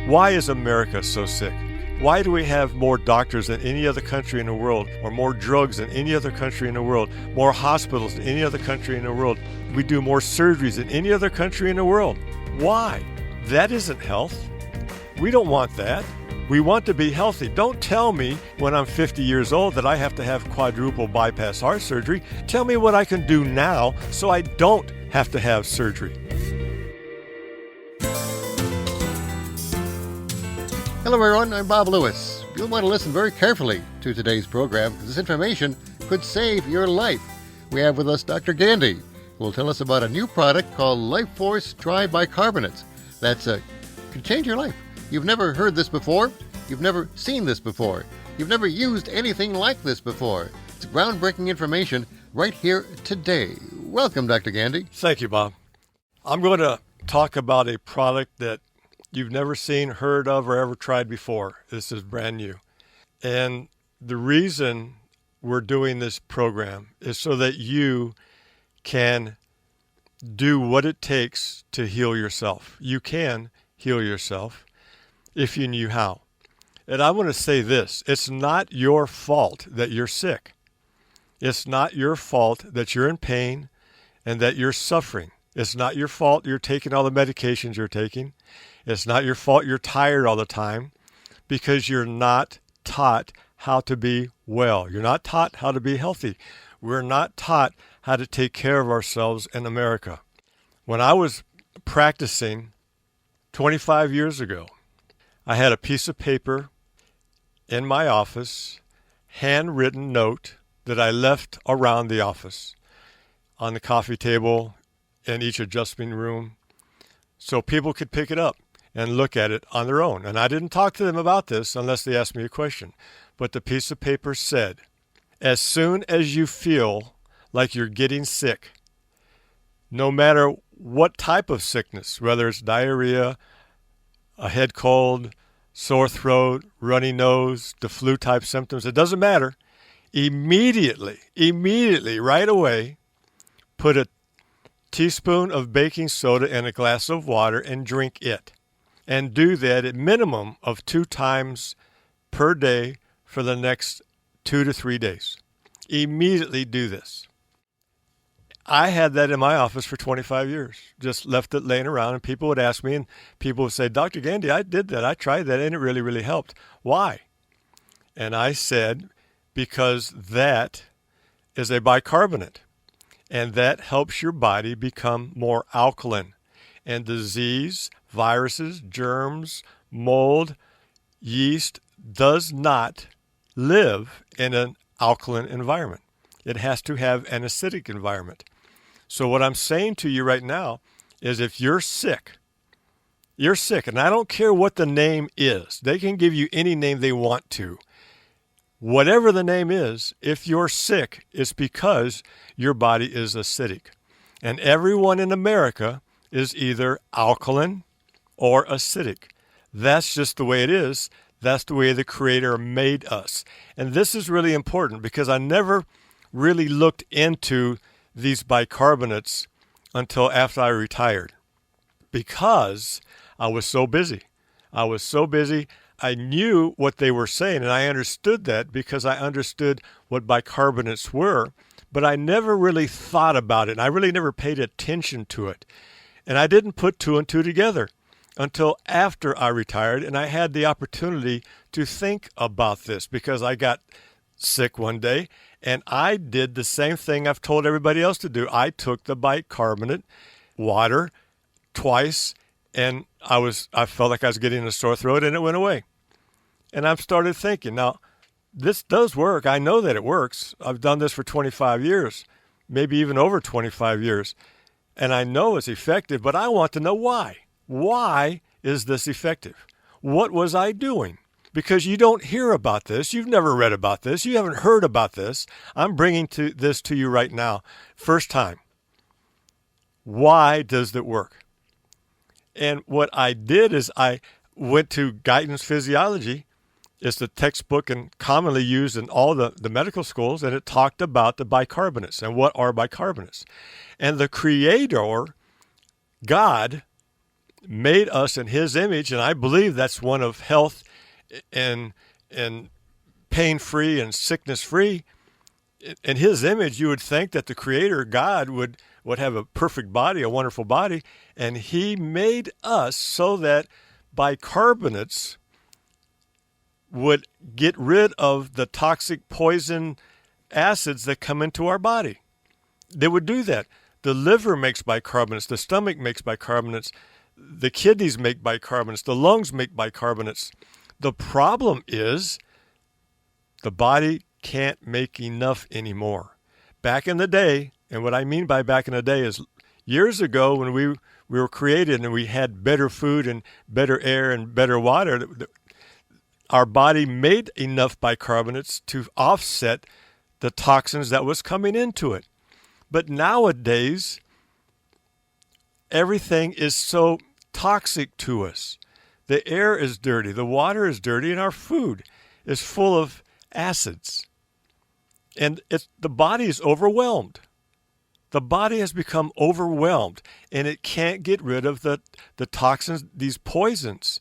Why is America so sick? Why do we have more doctors than any other country in the world, or more drugs than any other country in the world, more hospitals than any other country in the world? We do more surgeries than any other country in the world. Why? That isn't health. We don't want that. We want to be healthy. Don't tell me when I'm 50 years old that I have to have quadruple bypass heart surgery. Tell me what I can do now so I don't have to have surgery. Hello everyone, I'm Bob Lewis. You'll want to listen very carefully to today's program because this information could save your life. We have with us Dr. Gandee, who will tell us about a new product called Life Force Tri Bicarbonates. That's could change your life. You've never heard this before. You've never seen this before. You've never used anything like this before. It's groundbreaking information right here today. Welcome, Dr. Gandee. Thank you, Bob. I'm going to talk about a product that you've never seen, heard of, or ever tried before. This is brand new. And the reason we're doing this program is so that you can do what it takes to heal yourself. You can heal yourself if you knew how. And I want to say this, it's not your fault that you're sick. It's not your fault that you're in pain and that you're suffering. It's not your fault you're taking all the medications you're taking. It's not your fault you're tired all the time, because you're not taught how to be well. You're not taught how to be healthy. We're not taught how to take care of ourselves in America. When I was practicing 25 years ago, I had a piece of paper in my office, handwritten note that I left around the office, on the coffee table, in each adjustment room, so people could pick it up and look at it on their own. And I didn't talk to them about this unless they asked me a question. But the piece of paper said, as soon as you feel like you're getting sick, no matter what type of sickness, whether it's diarrhea, a head cold, sore throat, runny nose, the flu type symptoms, it doesn't matter. Immediately, right away, put a teaspoon of baking soda in a glass of water and drink it. And do that at minimum of 2 times per day for the next 2 to 3 days. Immediately do this. I had that in my office for 25 years. Just left it laying around, and people would ask me, and people would say, Dr. Gandee, I did that. I tried that, and it really, really helped. Why? And I said, because that is a bicarbonate, and that helps your body become more alkaline. And disease, viruses, germs, mold, yeast does not live in an alkaline environment. It has to have an acidic environment. So what I'm saying to you right now is if you're sick, and I don't care what the name is. They can give you any name they want to. Whatever the name is, if you're sick, it's because your body is acidic. And everyone in America is either alkaline or acidic. That's just the way it is. That's the way the Creator made us. And this is really important because I never really looked into these bicarbonates until after I retired, because I was so busy. I knew what they were saying, and I understood that because I understood what bicarbonates were, but I never really thought about it, and I really never paid attention to it. And I didn't put 2 and 2 together until after I retired, and I had the opportunity to think about this because I got sick one day, and I did the same thing I've told everybody else to do. I took the bicarbonate water twice, and I felt like I was getting a sore throat, and it went away. And I've started thinking, now, this does work. I know that it works. I've done this for 25 years, maybe even over 25 years. And I know it's effective, but I want to know why. Why is this effective? What was I doing? Because you don't hear about this. You've never read about this. You haven't heard about this. I'm bringing this to you right now. First time. Why does it work? And what I did is I went to Guyton's Physiology. It's the textbook and commonly used in all the medical schools, and it talked about the bicarbonates and what are bicarbonates. And the Creator, God, made us in his image, and I believe that's one of health and pain-free and sickness-free. In his image, you would think that the Creator, God, would have a perfect body, a wonderful body, and he made us so that bicarbonates would get rid of the toxic poison acids that come into our body. They would do that. The liver makes bicarbonates, the stomach makes bicarbonates, the kidneys make bicarbonates, the lungs make bicarbonates. The problem is the body can't make enough anymore. Back in the day, and what I mean by back in the day is years ago when we were created and we had better food and better air and better water, our body made enough bicarbonates to offset the toxins that was coming into it. But nowadays, everything is so toxic to us. The air is dirty, the water is dirty, and our food is full of acids. And the body is overwhelmed. The body has become overwhelmed, and it can't get rid of the toxins, these poisons.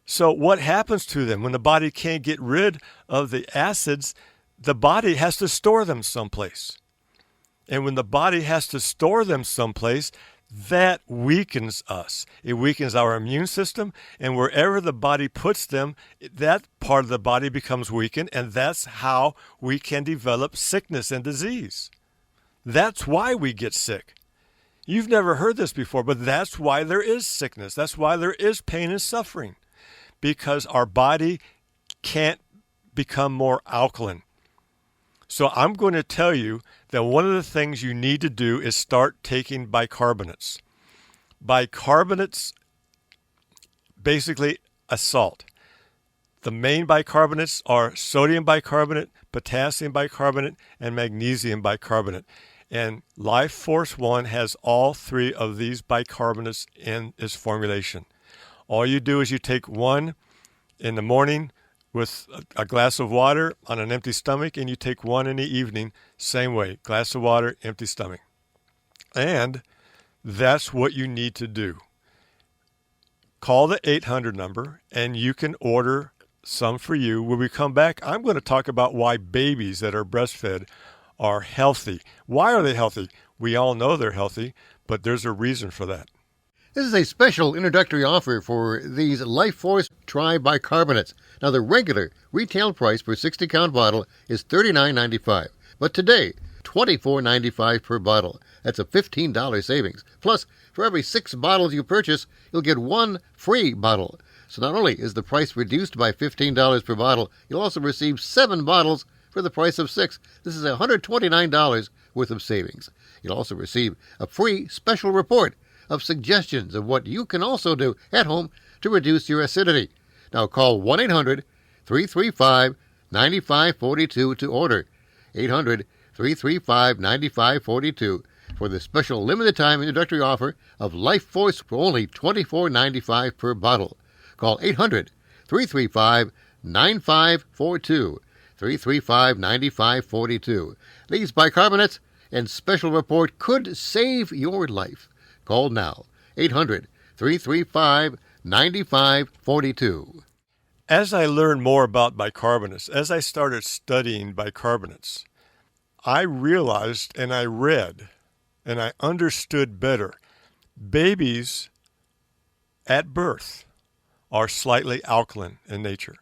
So what happens to them when the body can't get rid of the acids? The body has to store them someplace. And when the body has to store them someplace, that weakens us. It weakens our immune system, and wherever the body puts them, that part of the body becomes weakened, and that's how we can develop sickness and disease. That's why we get sick. You've never heard this before, but that's why there is sickness. That's why there is pain and suffering, because our body can't become more alkaline. So I'm going to tell you that one of the things you need to do is start taking bicarbonates. Bicarbonates, basically a salt. The main bicarbonates are sodium bicarbonate, potassium bicarbonate, and magnesium bicarbonate. And Life Force One has all three of these bicarbonates in its formulation. All you do is you take one in the morning with a glass of water on an empty stomach, and you take one in the evening, same way, glass of water, empty stomach. And that's what you need to do. Call the 800 number, and you can order some for you. When we come back, I'm going to talk about why babies that are breastfed are healthy. Why are they healthy? We all know they're healthy, but there's a reason for that. This is a special introductory offer for these Life Force Tri Bicarbonates. Now, the regular retail price per 60-count bottle is $39.95, but today, $24.95 per bottle. That's a $15 savings. Plus, for every 6 bottles you purchase, you'll get 1 free bottle. So not only is the price reduced by $15 per bottle, you'll also receive 7 bottles for the price of 6. This is $129 worth of savings. You'll also receive a free special report of suggestions of what you can also do at home to reduce your acidity. Now call 1-800-335-9542 to order. 800-335-9542 for the special limited time introductory offer of Life Force for only $24.95 per bottle. Call 800-335-9542. 335-9542. These bicarbonates and special report could save your life. Call now, 800-335-9542. As I learned more about bicarbonates, as I started studying bicarbonates, I realized and I read and I understood better. Babies at birth are slightly alkaline in nature.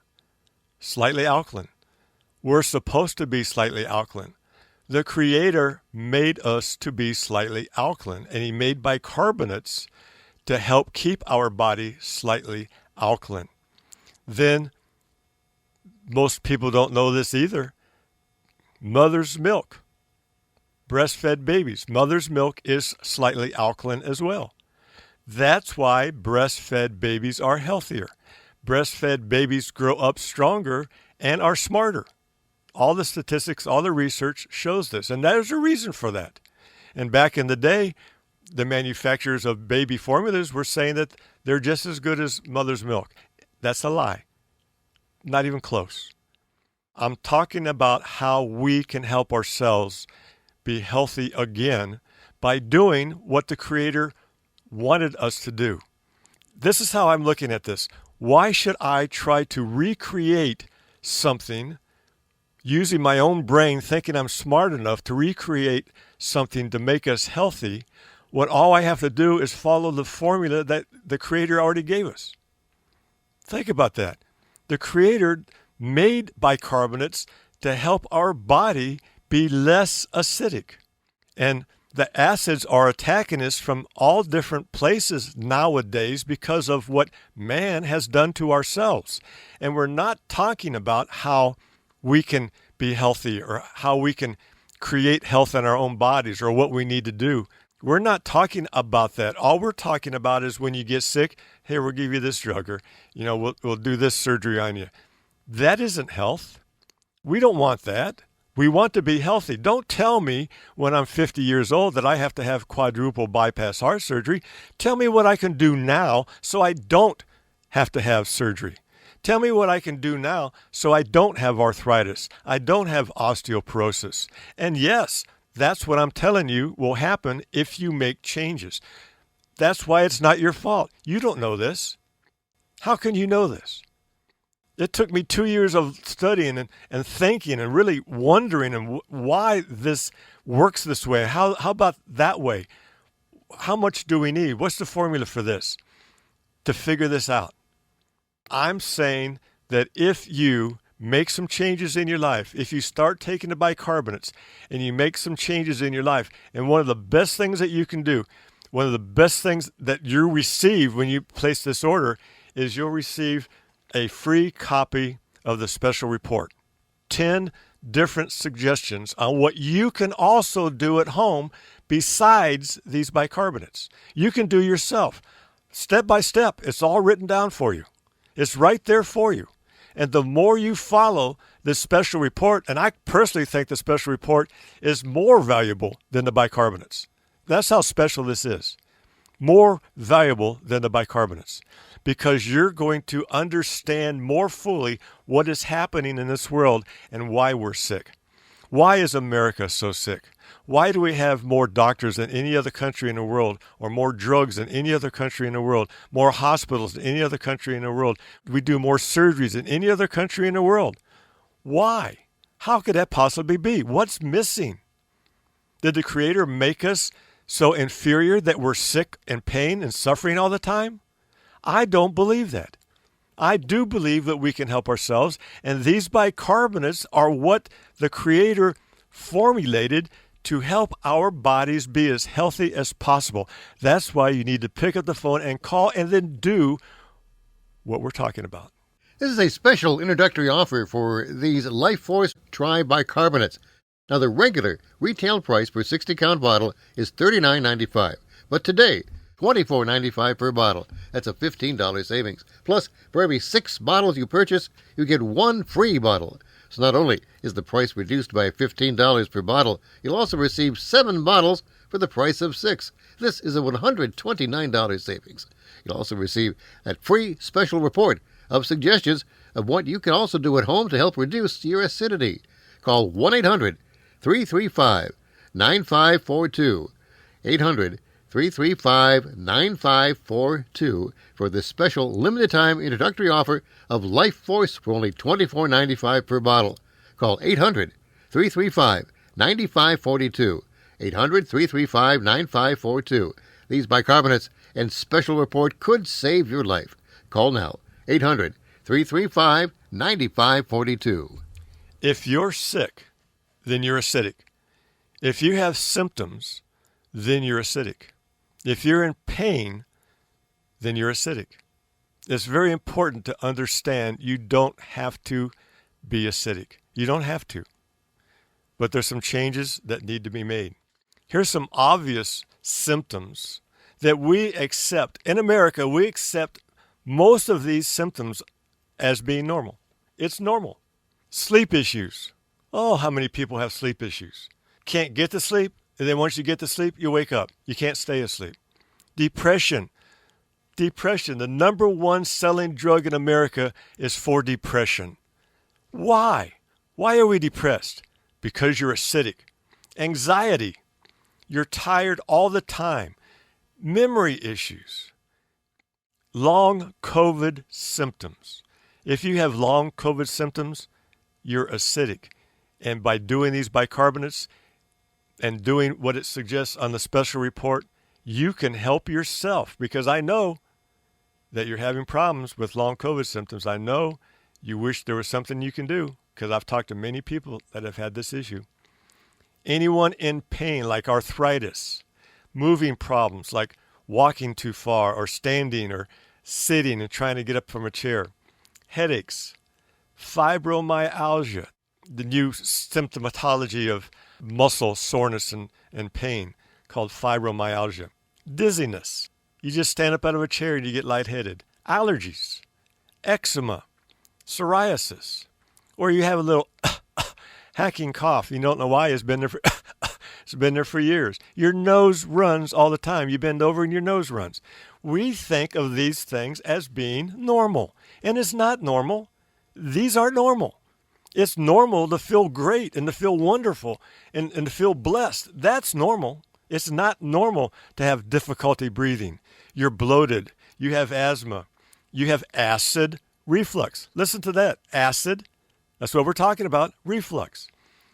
Slightly alkaline. We're supposed to be slightly alkaline. The Creator made us to be slightly alkaline, and He made bicarbonates to help keep our body slightly alkaline. Then, most people don't know this either. Mother's milk, breastfed babies, mother's milk is slightly alkaline as well. That's why breastfed babies are healthier. Breastfed babies grow up stronger and are smarter. All the statistics, all the research shows this, and there's a reason for that. And back in the day, the manufacturers of baby formulas were saying that they're just as good as mother's milk. That's a lie. Not even close. I'm talking about how we can help ourselves be healthy again by doing what the Creator wanted us to do. this is how I'm looking at this. Why should I try to recreate something using my own brain, thinking I'm smart enough to recreate something to make us healthy, when all I have to do is follow the formula that the Creator already gave us? Think about that. The Creator made bicarbonates to help our body be less acidic. And the acids are attacking us from all different places nowadays because of what man has done to ourselves. And we're not talking about how we can be healthy or how we can create health in our own bodies or what we need to do. We're not talking about that. All we're talking about is when you get sick, hey, we'll give you this drug, or we'll do this surgery on you. That isn't health. We don't want that. We want to be healthy. Don't tell me when I'm 50 years old that I have to have quadruple bypass heart surgery. Tell me what I can do now so I don't have to have surgery. Tell me what I can do now so I don't have arthritis. I don't have osteoporosis. And yes, that's what I'm telling you will happen if you make changes. That's why it's not your fault. You don't know this. How can you know this? It took me 2 years of studying and thinking and really wondering why this works this way. How about that way? How much do we need? What's the formula for this? To figure this out. I'm saying that if you make some changes in your life, if you start taking the bicarbonates and you make some changes in your life, and one of the best things that you can do, one of the best things that you receive when you place this order is you'll receive a free copy of the special report. 10 different suggestions on what you can also do at home besides these bicarbonates. You can do yourself. Step by step. It's all written down for you. It's right there for you. And the more you follow this special report, and I personally think the special report is more valuable than the bicarbonates. That's how special this is. More valuable than the bicarbonates. Because you're going to understand more fully what is happening in this world and why we're sick. Why is America so sick? Why do we have more doctors than any other country in the world, or more drugs than any other country in the world, more hospitals than any other country in the world? We do more surgeries than any other country in the world. Why? How could that possibly be? What's missing? Did the Creator make us so inferior that we're sick and pain and suffering all the time? I don't believe that. I do believe that we can help ourselves, and these bicarbonates are what the Creator formulated to help our bodies be as healthy as possible. That's why you need to pick up the phone and call and then do what we're talking about. This is a special introductory offer for these Life Force Tri Bicarbonates. Now, the regular retail price per 60-count bottle is $39.95, but today, $24.95 per bottle. That's a $15 savings. Plus, for every 6 bottles you purchase, you get 1 free bottle. So not only is the price reduced by $15 per bottle, you'll also receive 7 bottles for the price of 6. This is a $129 savings. You'll also receive that free special report of suggestions of what you can also do at home to help reduce your acidity. Call 1-800-335-9542. 800-335-9542 for this special limited-time introductory offer of Life Force for only $24.95 per bottle. Call 800-335-9542. 800-335-9542. These bicarbonates and special report could save your life. Call now. 800-335-9542. If you're sick, then you're acidic. If you have symptoms, then you're acidic. If you're in pain, then you're acidic. It's very important to understand you don't have to be acidic. You don't have to. But there's some changes that need to be made. Here's some obvious symptoms that we accept. In America, we accept most of these symptoms as being normal. It's normal. Sleep issues. Oh, how many people have sleep issues? Can't get to sleep, and then once you get to sleep, you wake up. You can't stay asleep. Depression. Depression. The number one selling drug in America is for depression. Why? Why are we depressed? Because you're acidic. Anxiety. You're tired all the time. Memory issues. long COVID symptoms. If you have long COVID symptoms, you're acidic. And by doing these bicarbonates and doing what it suggests on the special report, you can help yourself, because I know that you're having problems with long COVID symptoms. I know you wish there was something you can do, because I've talked to many people that have had this issue. Anyone in pain like arthritis, moving problems like walking too far or standing or sitting and trying to get up from a chair, headaches, fibromyalgia, the new symptomatology of muscle soreness and pain called fibromyalgia, dizziness. You just stand up out of a chair and you get lightheaded. Allergies, eczema, psoriasis, or you have a little hacking cough. You don't know why. It's been there for years. Your nose runs all the time. You bend over and your nose runs. We think of these things as being normal, and it's not normal. These aren't normal. It's normal to feel great and to feel wonderful and to feel blessed. That's normal. It's not normal to have difficulty breathing. You're bloated. You have asthma. You have acid reflux. Listen to that. Acid. That's what we're talking about. Reflux.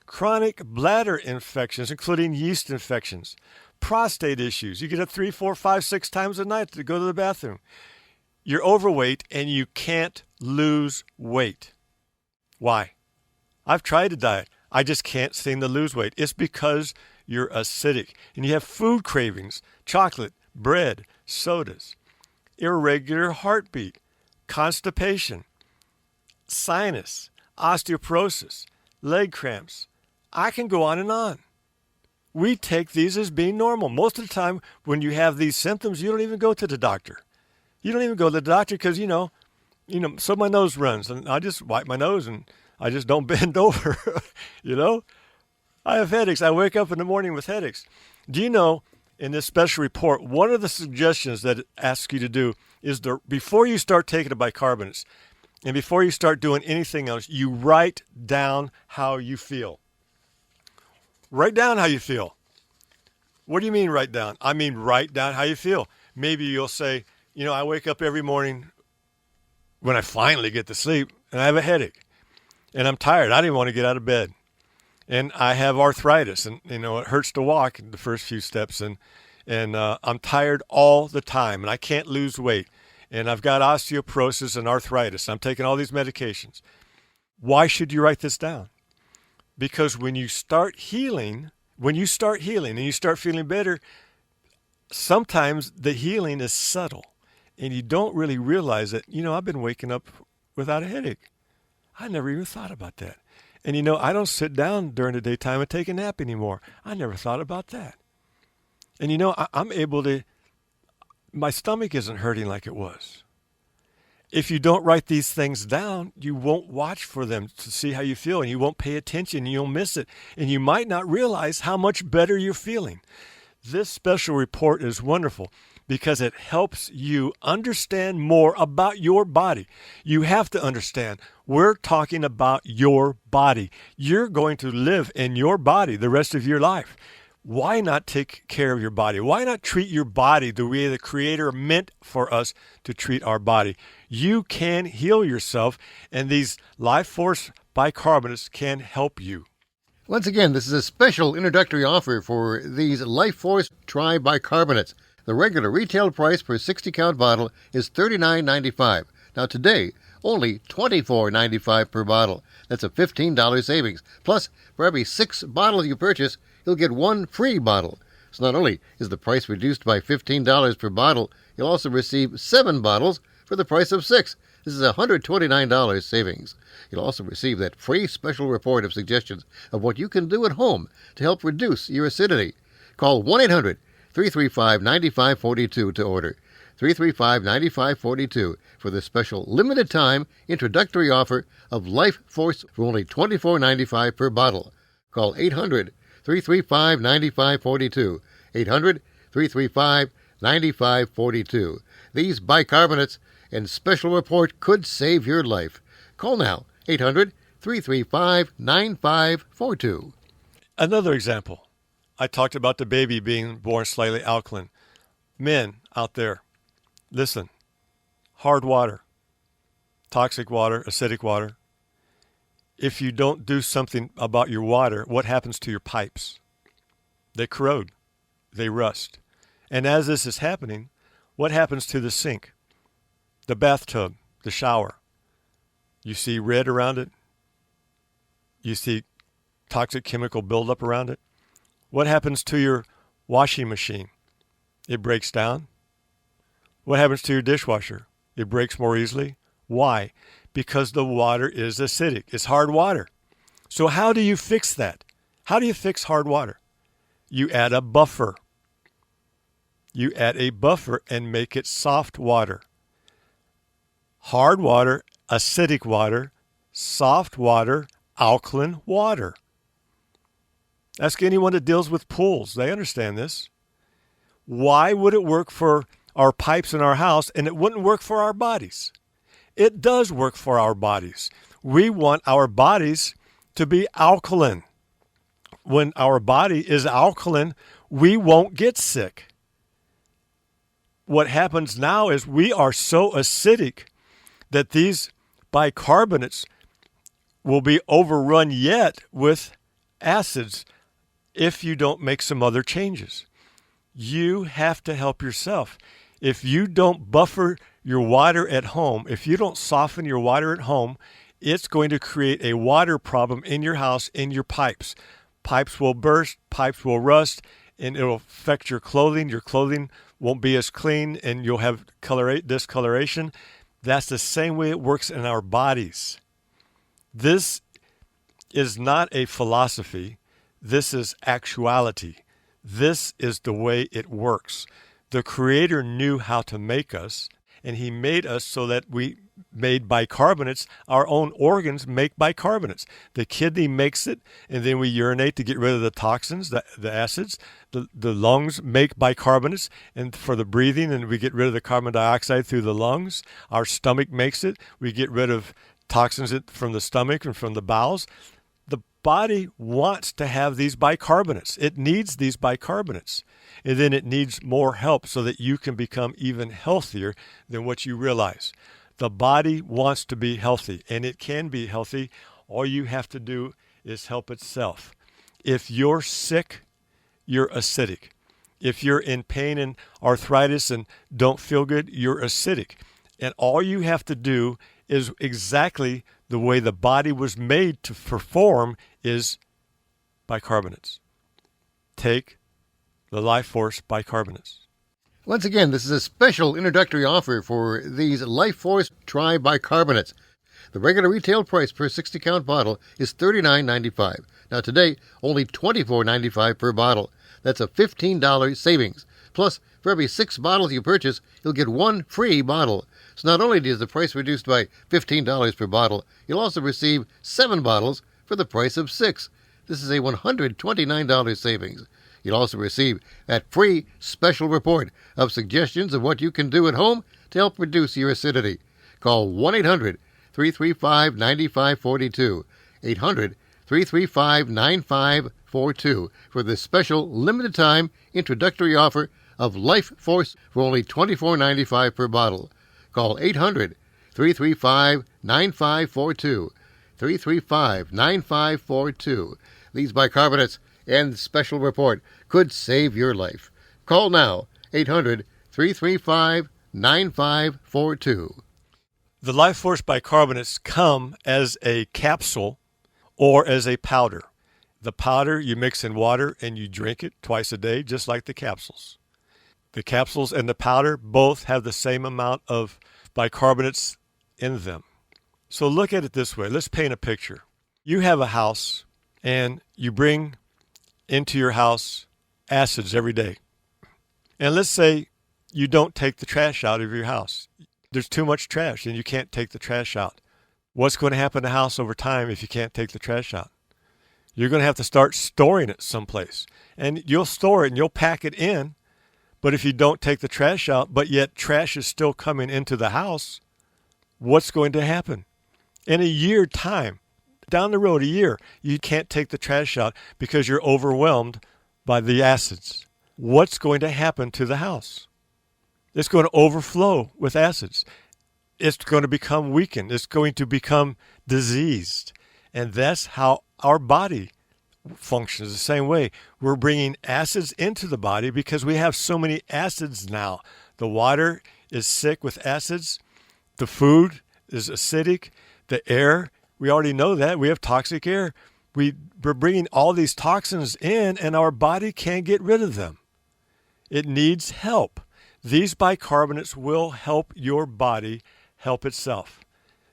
Chronic bladder infections, including yeast infections. Prostate issues. You get up 3, 4, 5, 6 times a night to go to the bathroom. You're overweight and you can't lose weight. Why? I've tried to diet. I just can't seem to lose weight. It's because you're acidic and you have food cravings, chocolate, bread, sodas, irregular heartbeat, constipation, sinus, osteoporosis, leg cramps. I can go on and on. We take these as being normal. Most of the time when you have these symptoms, you don't even go to the doctor. You don't even go to the doctor because, so my nose runs and I just wipe my nose and I just don't bend over, I have headaches. I wake up in the morning with headaches. Do you know, in this special report, one of the suggestions that it asks you to do is before you start taking the bicarbonates and before you start doing anything else, you write down how you feel. Write down how you feel. What do you mean write down? I mean write down how you feel. Maybe you'll say, I wake up every morning when I finally get to sleep and I have a headache. And I'm tired. I didn't want to get out of bed. And I have arthritis, and it hurts to walk in the first few steps, and I'm tired all the time, and I can't lose weight, and I've got osteoporosis and arthritis. I'm taking all these medications. Why should you write this down? Because when you start healing and you start feeling better, sometimes the healing is subtle, and you don't really realize that. I've been waking up without a headache. I never even thought about that. And I don't sit down during the daytime and take a nap anymore. I never thought about that. And I'm able to, my stomach isn't hurting like it was. If you don't write these things down, you won't watch for them to see how you feel, and you won't pay attention, and you'll miss it. And you might not realize how much better you're feeling. This special report is wonderful because it helps you understand more about your body. You have to understand, we're talking about your body. You're going to live in your body the rest of your life. Why not take care of your body? Why not treat your body the way the Creator meant for us to treat our body? You can heal yourself, and these Life Force bicarbonates can help you. Once again, this is a special introductory offer for these Life Force Tri Bicarbonates. The regular retail price per 60-count bottle is $39.95. Now today, only $24.95 per bottle. That's a $15 savings. Plus, for every 6 bottles you purchase, you'll get 1 free bottle. So not only is the price reduced by $15 per bottle, you'll also receive 7 bottles for the price of 6. This is a $129 savings. You'll also receive that free special report of suggestions of what you can do at home to help reduce your acidity. Call 1-800-335-9542 to order. 335-9542 for the special limited time introductory offer of Life Force for only $24.95 per bottle. Call 800-335-9542. 800-335-9542. These bicarbonates and special report could save your life. Call now, 800-335-9542. Another example. I talked about the baby being born slightly alkaline. Men out there, listen, hard water, toxic water, acidic water. If you don't do something about your water, what happens to your pipes? They corrode, they rust. And as this is happening, what happens to the sink, the bathtub, the shower? You see red around it. You see toxic chemical buildup around it. What happens to your washing machine? It breaks down. What happens to your dishwasher? It breaks more easily. Why? Because the water is acidic. It's hard water. So how do you fix that? How do you fix hard water? You add a buffer. You add a buffer and make it soft water. Hard water, acidic water, soft water, alkaline water. Ask anyone that deals with pools. They understand this. Why would it work for our pipes in our house and it wouldn't work for our bodies? It does work for our bodies. We want our bodies to be alkaline. When our body is alkaline, we won't get sick. What happens now is we are so acidic that these bicarbonates will be overrun yet with acids if you don't make some other changes. You have to help yourself. If you don't buffer your water at home, if you don't soften your water at home, it's going to create a water problem in your house, in your pipes. Pipes will burst, pipes will rust, and it will affect your clothing. Your clothing won't be as clean, and you'll have discoloration. That's the same way it works in our bodies. This is not a philosophy. This is actuality. This is the way it works. The Creator knew how to make us, and He made us so that we made bicarbonates. Our own organs make bicarbonates. The kidney makes it, and then we urinate to get rid of the toxins, the acids. The lungs make bicarbonates, and for the breathing, and we get rid of the carbon dioxide through the lungs. Our stomach makes it. We get rid of toxins from the stomach and from the bowels. The body wants to have these bicarbonates. It needs these bicarbonates. And then it needs more help so that you can become even healthier than what you realize. The body wants to be healthy, and it can be healthy. All you have to do is help itself. If you're sick, you're acidic. If you're in pain and arthritis and don't feel good, you're acidic. And all you have to do is exactly the way the body was made to perform is bicarbonates. Take the Life Force bicarbonates. Once again, this is a special introductory offer for these Life Force Tri Bicarbonates. The regular retail price per 60-count bottle is $39.95. Now today, only $24.95 per bottle. That's a $15 savings. Plus, for every 6 bottles you purchase, you'll get 1 free bottle. So not only is the price reduced by $15 per bottle, you'll also receive 7 bottles for the price of 6. This is a $129 savings. You'll also receive that free special report of suggestions of what you can do at home to help reduce your acidity. Call 1-800-335-9542, 800-335-9542 for this special limited-time introductory offer of Life Force for only $24.95 per bottle. Call 800-335-9542, 335-9542. These bicarbonates and special report could save your life. Call now, 800-335-9542. The Life Force bicarbonates come as a capsule or as a powder. The powder you mix in water and you drink it twice a day, just like the capsules. The capsules and the powder both have the same amount of bicarbonates in them. So look at it this way. Let's paint a picture. You have a house and you bring into your house acids every day. And let's say you don't take the trash out of your house. There's too much trash and you can't take the trash out. What's going to happen to the house over time if you can't take the trash out? You're going to have to start storing it someplace. And you'll store it and you'll pack it in. But if you don't take the trash out, but yet trash is still coming into the house, what's going to happen? In a year time, down the road, a year, you can't take the trash out because you're overwhelmed by the acids. What's going to happen to the house? It's going to overflow with acids. it's going to become weakened. It's going to become diseased. And that's how our body functions the same way. We're bringing acids into the body because we have so many acids now. The water is sick with acids. The food is acidic. The air, we already know that. We have toxic air. We're bringing all these toxins in, and our body can't get rid of them. It needs help. These bicarbonates will help your body help itself.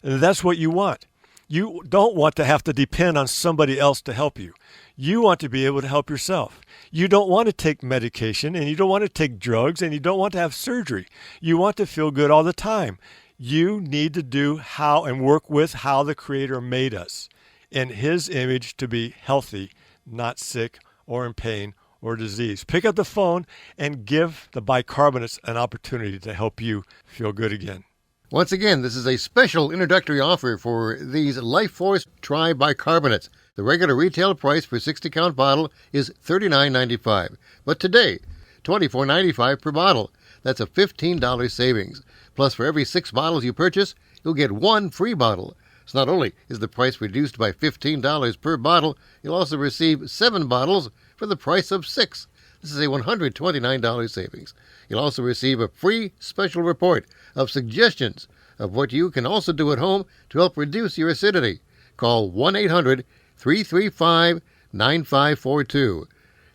And that's what you want. You don't want to have to depend on somebody else to help you. You want to be able to help yourself. You don't want to take medication, and you don't want to take drugs, and you don't want to have surgery. You want to feel good all the time. You need to do how and work with how the Creator made us in His image to be healthy, not sick or in pain or disease. Pick up the phone and give the bicarbonates an opportunity to help you feel good again. Once again, this is a special introductory offer for these Life Force Tri Bicarbonates. The regular retail price for 60-count bottle is $39.95, but today, $24.95 per bottle. That's a $15 savings. Plus, for every 6 bottles you purchase, you'll get 1 free bottle. So not only is the price reduced by $15 per bottle, you'll also receive 7 bottles for the price of 6. This is a $129 savings. You'll also receive a free special report of suggestions of what you can also do at home to help reduce your acidity. Call 1-800-335-9542,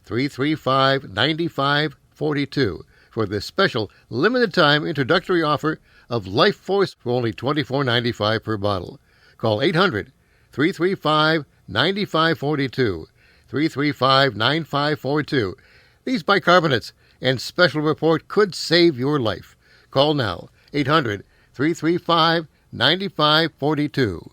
335-9542 for this special limited-time introductory offer of Life Force for only $24.95 per bottle. Call 800-335-9542, 335-9542. These bicarbonates and special report could save your life. Call now, 800-335-9542.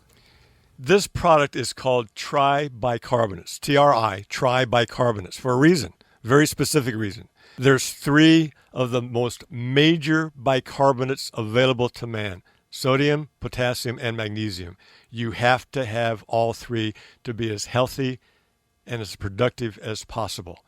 This product is called Tri Bicarbonates, Tri, Tri Bicarbonates, for a reason, very specific reason. There's 3 of the most major bicarbonates available to man: sodium, potassium, and magnesium. You have to have all 3 to be as healthy and as productive as possible.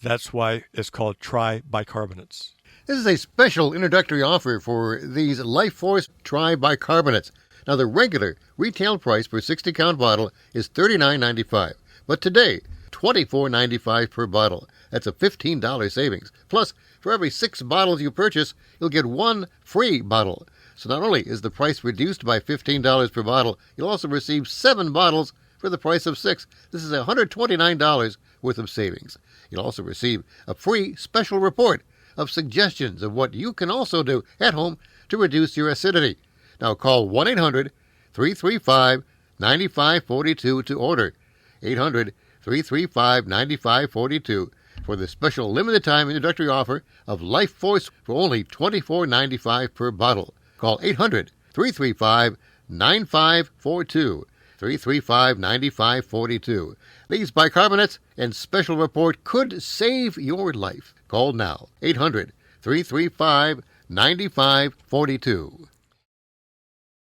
That's why it's called Tri Bicarbonates. This is a special introductory offer for these Life Force Tri Bicarbonates. Now, the regular retail price for a 60-count bottle is $39.95, but today, $24.95 per bottle. That's a $15 savings. Plus, for every 6 bottles you purchase, you'll get 1 free bottle. So not only is the price reduced by $15 per bottle, you'll also receive 7 bottles for the price of 6. This is $129 worth of savings. You'll also receive a free special report of suggestions of what you can also do at home to reduce your acidity. Now call 1-800-335-9542 to order. 800-335-9542 for the special limited-time introductory offer of Life Force for only $24.95 per bottle. Call 800-335-9542, 335-9542. These bicarbonates and special report could save your life. Call now, 800-335-9542.